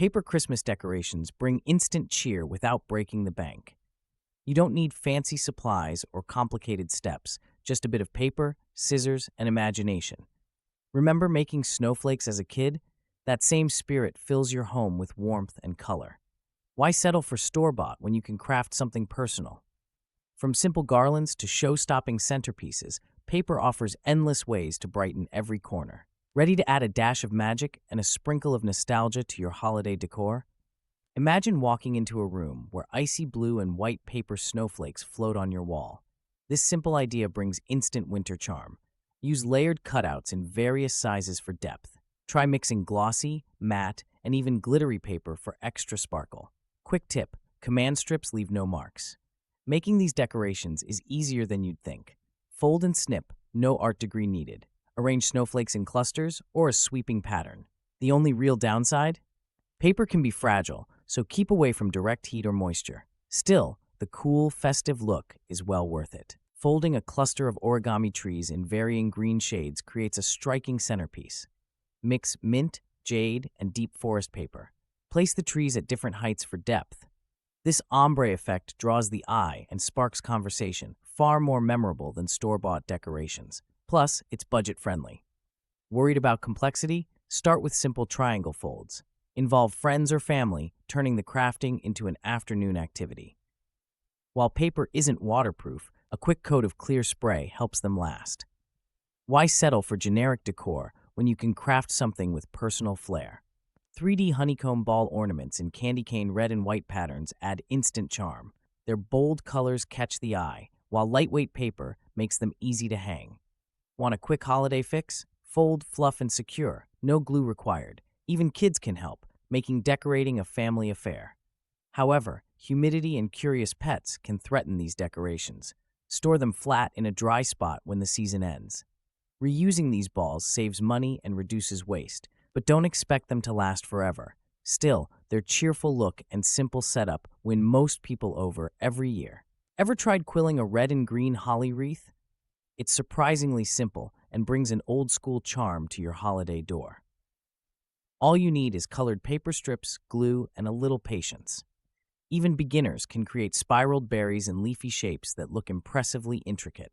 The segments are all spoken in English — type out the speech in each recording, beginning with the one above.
Paper Christmas decorations bring instant cheer without breaking the bank. You don't need fancy supplies or complicated steps, just a bit of paper, scissors, and imagination. Remember making snowflakes as a kid? That same spirit fills your home with warmth and color. Why settle for store-bought when you can craft something personal? From simple garlands to show-stopping centerpieces, paper offers endless ways to brighten every corner. Ready to add a dash of magic and a sprinkle of nostalgia to your holiday decor? Imagine walking into a room where icy blue and white paper snowflakes float on your wall. This simple idea brings instant winter charm. Use layered cutouts in various sizes for depth. Try mixing glossy, matte, and even glittery paper for extra sparkle. Quick tip: command strips leave no marks. Making these decorations is easier than you'd think. Fold and snip, no art degree needed. Arrange snowflakes in clusters or a sweeping pattern. The only real downside? Paper can be fragile, so keep away from direct heat or moisture. Still, the cool, festive look is well worth it. Folding a cluster of origami trees in varying green shades creates a striking centerpiece. Mix mint, jade, and deep forest paper. Place the trees at different heights for depth. This ombre effect draws the eye and sparks conversation, far more memorable than store-bought decorations. Plus, it's budget-friendly. Worried about complexity? Start with simple triangle folds. Involve friends or family, turning the crafting into an afternoon activity. While paper isn't waterproof, a quick coat of clear spray helps them last. Why settle for generic decor when you can craft something with personal flair? 3D honeycomb ball ornaments in candy cane red and white patterns add instant charm. Their bold colors catch the eye, while lightweight paper makes them easy to hang. Want a quick holiday fix? Fold, fluff, and secure. No glue required. Even kids can help, making decorating a family affair. However, humidity and curious pets can threaten these decorations. Store them flat in a dry spot when the season ends. Reusing these balls saves money and reduces waste, but don't expect them to last forever. Still, their cheerful look and simple setup win most people over every year. Ever tried quilling a red and green holly wreath? It's surprisingly simple and brings an old-school charm to your holiday door. All you need is colored paper strips, glue, and a little patience. Even beginners can create spiraled berries and leafy shapes that look impressively intricate.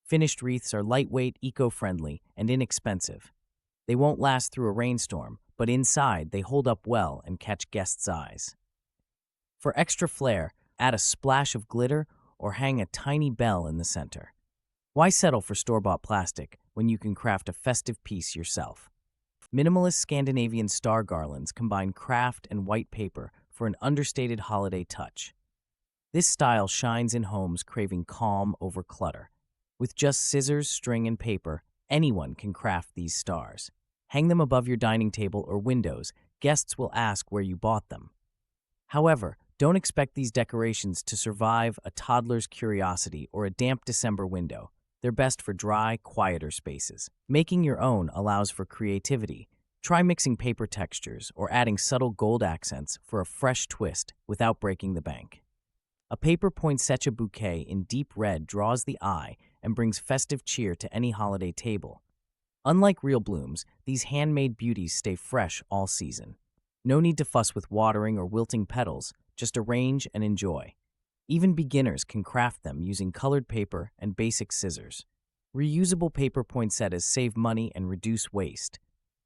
Finished wreaths are lightweight, eco-friendly, and inexpensive. They won't last through a rainstorm, but inside they hold up well and catch guests' eyes. For extra flair, add a splash of glitter or hang a tiny bell in the center. Why settle for store-bought plastic when you can craft a festive piece yourself? Minimalist Scandinavian star garlands combine craft and white paper for an understated holiday touch. This style shines in homes craving calm over clutter. With just scissors, string, and paper, anyone can craft these stars. Hang them above your dining table or windows. Guests will ask where you bought them. However, don't expect these decorations to survive a toddler's curiosity or a damp December window. They're best for dry, quieter spaces. Making your own allows for creativity. Try mixing paper textures or adding subtle gold accents for a fresh twist without breaking the bank. A paper poinsettia bouquet in deep red draws the eye and brings festive cheer to any holiday table. Unlike real blooms, these handmade beauties stay fresh all season. No need to fuss with watering or wilting petals, just arrange and enjoy. Even beginners can craft them using colored paper and basic scissors. Reusable paper poinsettias save money and reduce waste.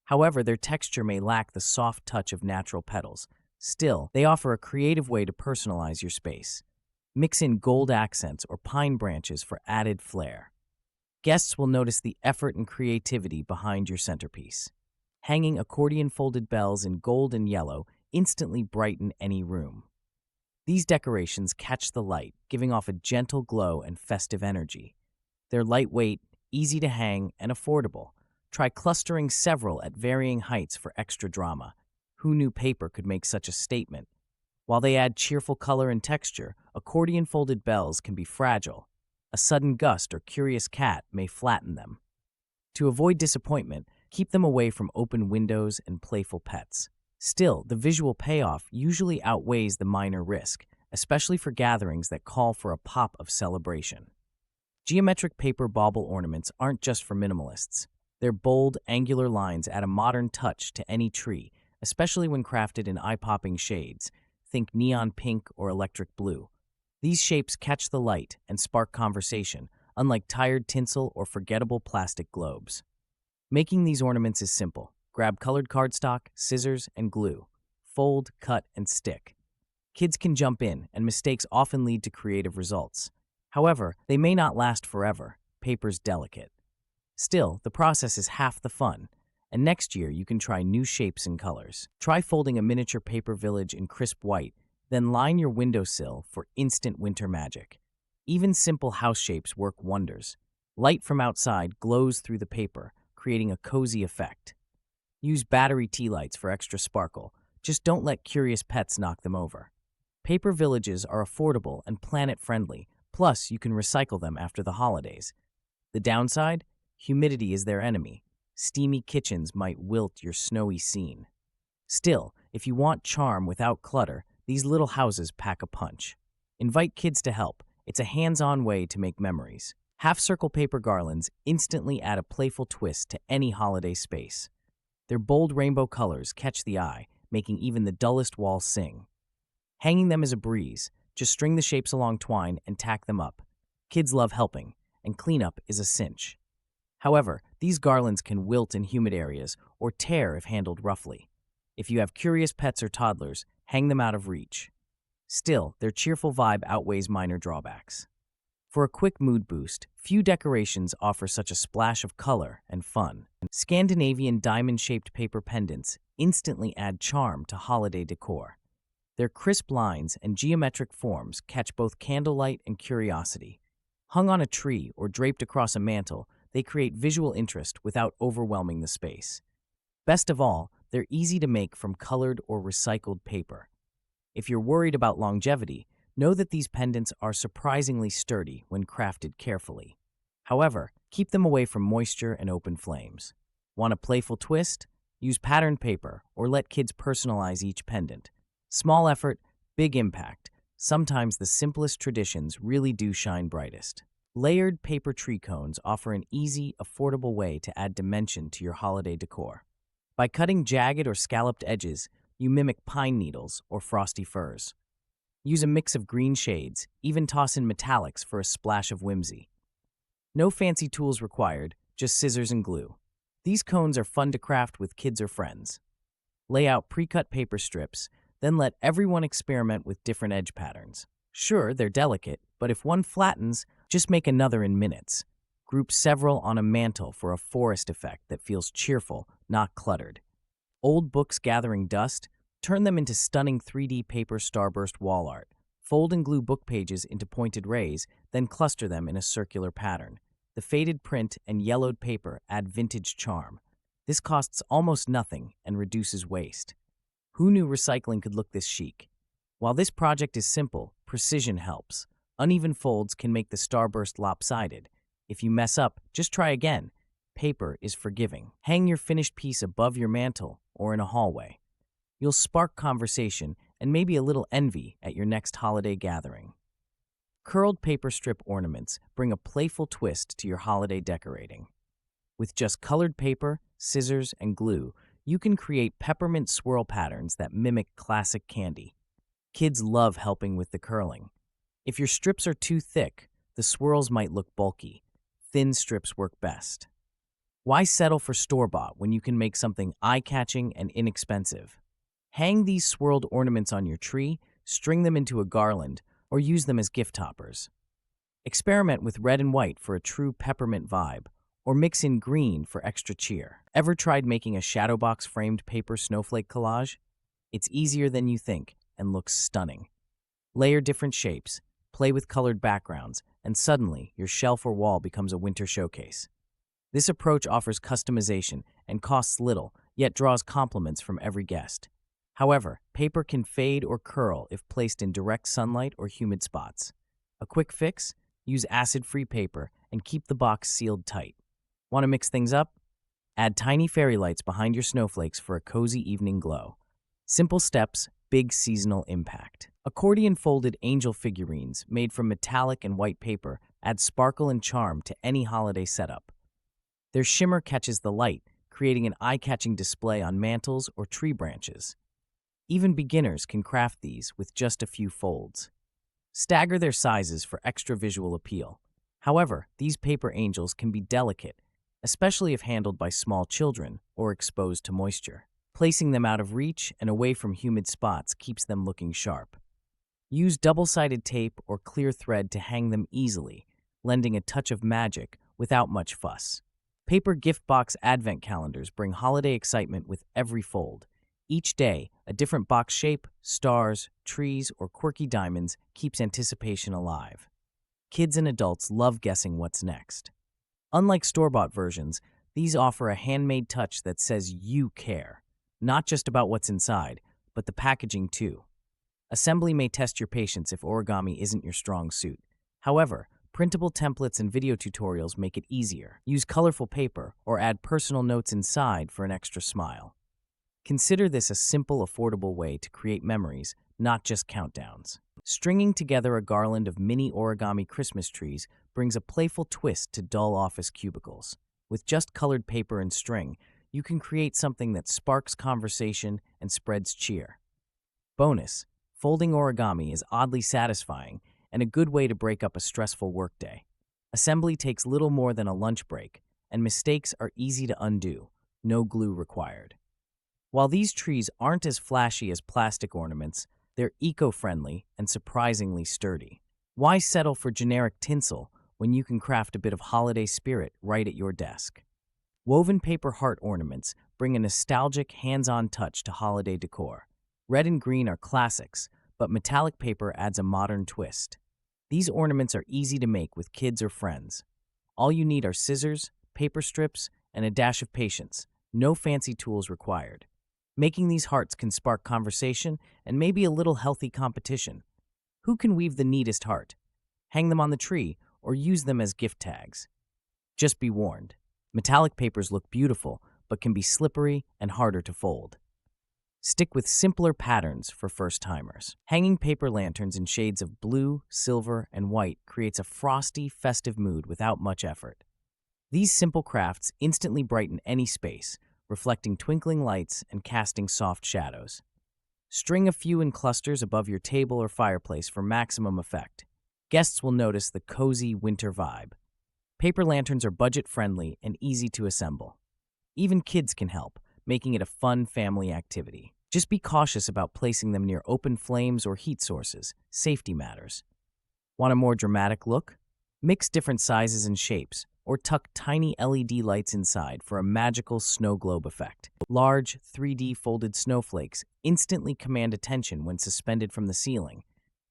However, their texture may lack the soft touch of natural petals. Still, they offer a creative way to personalize your space. Mix in gold accents or pine branches for added flair. Guests will notice the effort and creativity behind your centerpiece. Hanging accordion-folded bells in gold and yellow instantly brighten any room. These decorations catch the light, giving off a gentle glow and festive energy. They're lightweight, easy to hang, and affordable. Try clustering several at varying heights for extra drama. Who knew paper could make such a statement? While they add cheerful color and texture, accordion-folded bells can be fragile. A sudden gust or curious cat may flatten them. To avoid disappointment, keep them away from open windows and playful pets. Still, the visual payoff usually outweighs the minor risk, especially for gatherings that call for a pop of celebration. Geometric paper bauble ornaments aren't just for minimalists. Their bold, angular lines add a modern touch to any tree, especially when crafted in eye-popping shades. Think neon pink or electric blue. These shapes catch the light and spark conversation, unlike tired tinsel or forgettable plastic globes. Making these ornaments is simple. Grab colored cardstock, scissors, and glue. Fold, cut, and stick. Kids can jump in, and mistakes often lead to creative results. However, they may not last forever. Paper's delicate. Still, the process is half the fun, and next year you can try new shapes and colors. Try folding a miniature paper village in crisp white, then line your windowsill for instant winter magic. Even simple house shapes work wonders. Light from outside glows through the paper, creating a cozy effect. Use battery tea lights for extra sparkle. Just don't let curious pets knock them over. Paper villages are affordable and planet-friendly, plus you can recycle them after the holidays. The downside? Humidity is their enemy. Steamy kitchens might wilt your snowy scene. Still, if you want charm without clutter, these little houses pack a punch. Invite kids to help. It's a hands-on way to make memories. Half-circle paper garlands instantly add a playful twist to any holiday space. Their bold rainbow colors catch the eye, making even the dullest walls sing. Hanging them is a breeze. Just string the shapes along twine and tack them up. Kids love helping, and cleanup is a cinch. However, these garlands can wilt in humid areas or tear if handled roughly. If you have curious pets or toddlers, hang them out of reach. Still, their cheerful vibe outweighs minor drawbacks. For a quick mood boost, few decorations offer such a splash of color and fun. Scandinavian diamond-shaped paper pendants instantly add charm to holiday decor. Their crisp lines and geometric forms catch both candlelight and curiosity. Hung on a tree or draped across a mantle, they create visual interest without overwhelming the space. Best of all, they're easy to make from colored or recycled paper. If you're worried about longevity, know that these pendants are surprisingly sturdy when crafted carefully. However, keep them away from moisture and open flames. Want a playful twist? Use patterned paper or let kids personalize each pendant. Small effort, big impact. Sometimes the simplest traditions really do shine brightest. Layered paper tree cones offer an easy, affordable way to add dimension to your holiday decor. By cutting jagged or scalloped edges, you mimic pine needles or frosty firs. Use a mix of green shades, even toss in metallics for a splash of whimsy. No fancy tools required, just scissors and glue. These cones are fun to craft with kids or friends. Lay out pre-cut paper strips, then let everyone experiment with different edge patterns. Sure, they're delicate, but if one flattens, just make another in minutes. Group several on a mantle for a forest effect that feels cheerful, not cluttered. Old books gathering dust? Turn them into stunning 3D paper starburst wall art. Fold and glue book pages into pointed rays, then cluster them in a circular pattern. The faded print and yellowed paper add vintage charm. This costs almost nothing and reduces waste. Who knew recycling could look this chic? While this project is simple, precision helps. Uneven folds can make the starburst lopsided. If you mess up, just try again. Paper is forgiving. Hang your finished piece above your mantle or in a hallway. You'll spark conversation and maybe a little envy at your next holiday gathering. Curled paper strip ornaments bring a playful twist to your holiday decorating. With just colored paper, scissors, and glue, you can create peppermint swirl patterns that mimic classic candy. Kids love helping with the curling. If your strips are too thick, the swirls might look bulky. Thin strips work best. Why settle for store-bought when you can make something eye-catching and inexpensive? Hang these swirled ornaments on your tree, string them into a garland, or use them as gift toppers. Experiment with red and white for a true peppermint vibe, or mix in green for extra cheer. Ever tried making a shadow box framed paper snowflake collage? It's easier than you think and looks stunning. Layer different shapes, play with colored backgrounds, and suddenly your shelf or wall becomes a winter showcase. This approach offers customization and costs little, yet draws compliments from every guest. However, paper can fade or curl if placed in direct sunlight or humid spots. A quick fix? Use acid-free paper and keep the box sealed tight. Want to mix things up? Add tiny fairy lights behind your snowflakes for a cozy evening glow. Simple steps, big seasonal impact. Accordion-folded angel figurines made from metallic and white paper add sparkle and charm to any holiday setup. Their shimmer catches the light, creating an eye-catching display on mantels or tree branches. Even beginners can craft these with just a few folds. Stagger their sizes for extra visual appeal. However, these paper angels can be delicate, especially if handled by small children or exposed to moisture. Placing them out of reach and away from humid spots keeps them looking sharp. Use double-sided tape or clear thread to hang them easily, lending a touch of magic without much fuss. Paper gift box advent calendars bring holiday excitement with every fold. Each day, a different box shape, stars, trees, or quirky diamonds keeps anticipation alive. Kids and adults love guessing what's next. Unlike store-bought versions, these offer a handmade touch that says you care, not just about what's inside, but the packaging too. Assembly may test your patience if origami isn't your strong suit. However, printable templates and video tutorials make it easier. Use colorful paper or add personal notes inside for an extra smile. Consider this a simple, affordable way to create memories, not just countdowns. Stringing together a garland of mini origami Christmas trees brings a playful twist to dull office cubicles. With just colored paper and string, you can create something that sparks conversation and spreads cheer. Bonus: folding origami is oddly satisfying and a good way to break up a stressful workday. Assembly takes little more than a lunch break, and mistakes are easy to undo, no glue required. While these trees aren't as flashy as plastic ornaments, they're eco-friendly and surprisingly sturdy. Why settle for generic tinsel when you can craft a bit of holiday spirit right at your desk? Woven paper heart ornaments bring a nostalgic, hands-on touch to holiday decor. Red and green are classics, but metallic paper adds a modern twist. These ornaments are easy to make with kids or friends. All you need are scissors, paper strips, and a dash of patience. No fancy tools required. Making these hearts can spark conversation and maybe a little healthy competition. Who can weave the neatest heart? Hang them on the tree or use them as gift tags. Just be warned, metallic papers look beautiful but can be slippery and harder to fold. Stick with simpler patterns for first-timers. Hanging paper lanterns in shades of blue, silver, and white creates a frosty, festive mood without much effort. These simple crafts instantly brighten any space, reflecting twinkling lights and casting soft shadows. String a few in clusters above your table or fireplace for maximum effect. Guests will notice the cozy winter vibe. Paper lanterns are budget-friendly and easy to assemble. Even kids can help, making it a fun family activity. Just be cautious about placing them near open flames or heat sources. Safety matters. Want a more dramatic look? Mix different sizes and shapes, or tuck tiny LED lights inside for a magical snow globe effect. Large, 3D folded snowflakes instantly command attention when suspended from the ceiling.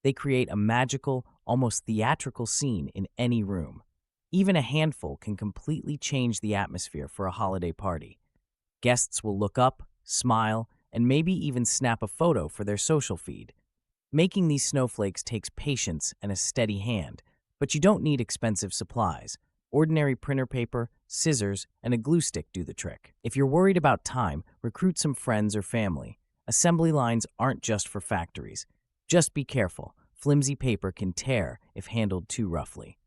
They create a magical, almost theatrical scene in any room. Even a handful can completely change the atmosphere for a holiday party. Guests will look up, smile, and maybe even snap a photo for their social feed. Making these snowflakes takes patience and a steady hand, but you don't need expensive supplies. Ordinary printer paper, scissors, and a glue stick do the trick. If you're worried about time, recruit some friends or family. Assembly lines aren't just for factories. Just be careful. Flimsy paper can tear if handled too roughly.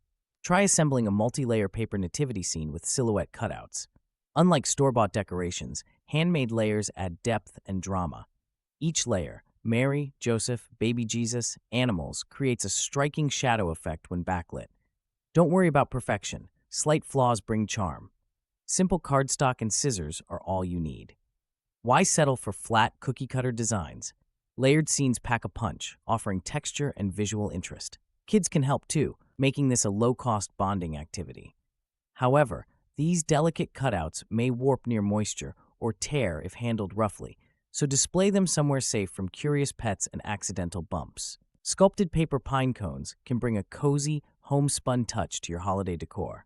Try assembling a multi-layer paper nativity scene with silhouette cutouts. Unlike store-bought decorations, handmade layers add depth and drama. Each layer, Mary, Joseph, baby Jesus, animals, creates a striking shadow effect when backlit. Don't worry about perfection. Slight flaws bring charm. Simple cardstock and scissors are all you need. Why settle for flat, cookie-cutter designs? Layered scenes pack a punch, offering texture and visual interest. Kids can help too, making this a low-cost bonding activity. However, these delicate cutouts may warp near moisture or tear if handled roughly, so display them somewhere safe from curious pets and accidental bumps. Sculpted paper pine cones can bring a cozy, homespun touch to your holiday decor.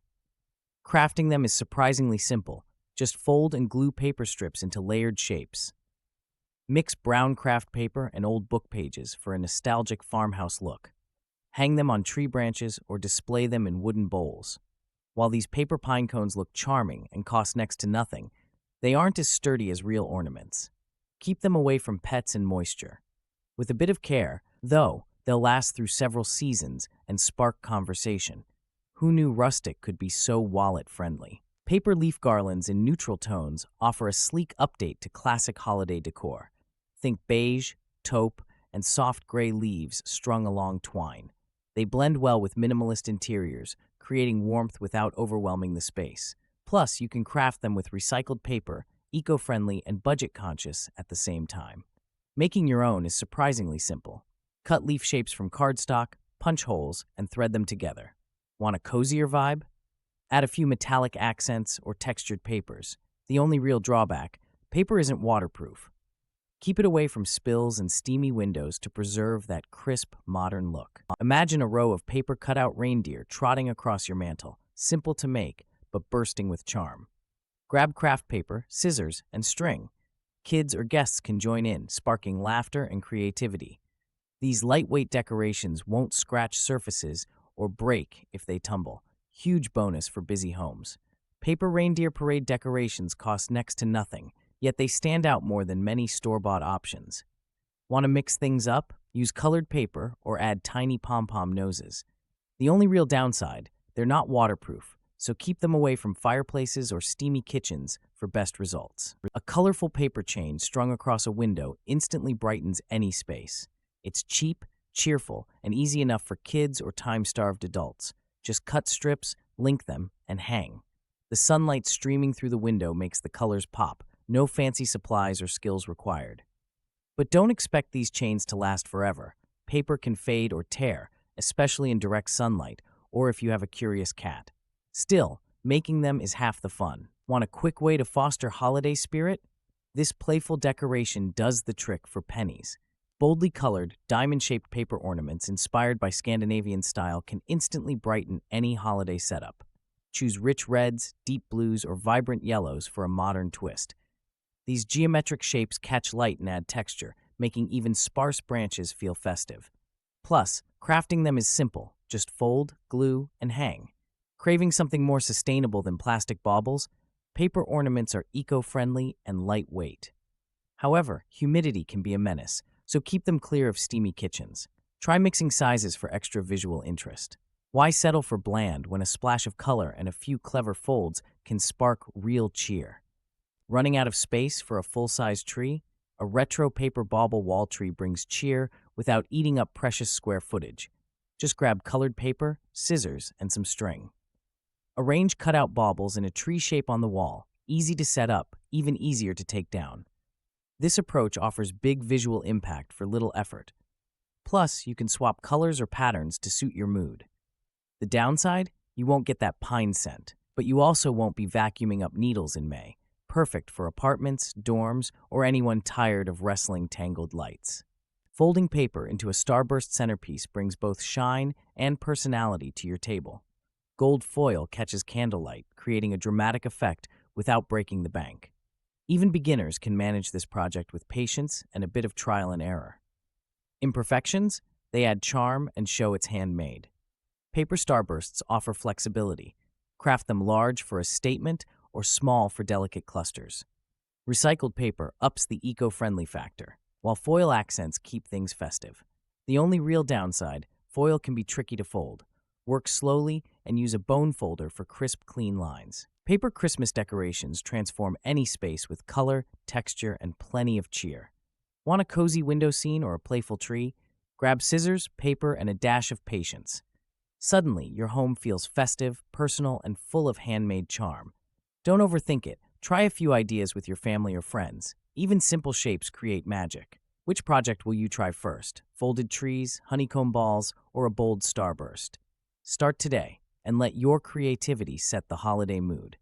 Crafting them is surprisingly simple. Just fold and glue paper strips into layered shapes. Mix brown craft paper and old book pages for a nostalgic farmhouse look. Hang them on tree branches or display them in wooden bowls. While these paper pine cones look charming and cost next to nothing, they aren't as sturdy as real ornaments. Keep them away from pets and moisture. With a bit of care, though, they'll last through several seasons and spark conversation. Who knew rustic could be so wallet-friendly? Paper leaf garlands in neutral tones offer a sleek update to classic holiday decor. Think beige, taupe, and soft gray leaves strung along twine. They blend well with minimalist interiors, creating warmth without overwhelming the space. Plus, you can craft them with recycled paper, eco-friendly and budget-conscious at the same time. Making your own is surprisingly simple. Cut leaf shapes from cardstock, punch holes, and thread them together. Want a cozier vibe? Add a few metallic accents or textured papers. The only real drawback, paper isn't waterproof. Keep it away from spills and steamy windows to preserve that crisp, modern look. Imagine a row of paper cutout reindeer trotting across your mantel, simple to make, but bursting with charm. Grab craft paper, scissors, and string. Kids or guests can join in, sparking laughter and creativity. These lightweight decorations won't scratch surfaces or break if they tumble. Huge bonus for busy homes. Paper reindeer parade decorations cost next to nothing, yet they stand out more than many store-bought options. Want to mix things up? Use colored paper or add tiny pom-pom noses. The only real downside, they're not waterproof, so keep them away from fireplaces or steamy kitchens for best results. A colorful paper chain strung across a window instantly brightens any space. It's cheap, cheerful, and easy enough for kids or time-starved adults. Just cut strips, link them, and hang. The sunlight streaming through the window makes the colors pop. No fancy supplies or skills required. But don't expect these chains to last forever. Paper can fade or tear, especially in direct sunlight or if you have a curious cat. Still, making them is half the fun. Want a quick way to foster holiday spirit? This playful decoration does the trick for pennies. Boldly colored, diamond-shaped paper ornaments inspired by Scandinavian style can instantly brighten any holiday setup. Choose rich reds, deep blues, or vibrant yellows for a modern twist. These geometric shapes catch light and add texture, making even sparse branches feel festive. Plus, crafting them is simple. Just fold, glue, and hang. Craving something more sustainable than plastic baubles? Paper ornaments are eco-friendly and lightweight. However, humidity can be a menace, so keep them clear of steamy kitchens. Try mixing sizes for extra visual interest. Why settle for bland when a splash of color and a few clever folds can spark real cheer? Running out of space for a full-size tree? A retro paper bauble wall tree brings cheer without eating up precious square footage. Just grab colored paper, scissors, and some string. Arrange cutout baubles in a tree shape on the wall, easy to set up, even easier to take down. This approach offers big visual impact for little effort. Plus, you can swap colors or patterns to suit your mood. The downside? You won't get that pine scent, but you also won't be vacuuming up needles in May. Perfect for apartments, dorms, or anyone tired of wrestling tangled lights. Folding paper into a starburst centerpiece brings both shine and personality to your table. Gold foil catches candlelight, creating a dramatic effect without breaking the bank. Even beginners can manage this project with patience and a bit of trial and error. Imperfections? They add charm and show it's handmade. Paper starbursts offer flexibility. Craft them large for a statement or small for delicate clusters. Recycled paper ups the eco-friendly factor, while foil accents keep things festive. The only real downside, foil can be tricky to fold. Work slowly and use a bone folder for crisp, clean lines. Paper Christmas decorations transform any space with color, texture, and plenty of cheer. Want a cozy window scene or a playful tree? Grab scissors, paper, and a dash of patience. Suddenly, your home feels festive, personal, and full of handmade charm. Don't overthink it. Try a few ideas with your family or friends. Even simple shapes create magic. Which project will you try first? Folded trees, honeycomb balls, or a bold starburst? Start today and let your creativity set the holiday mood.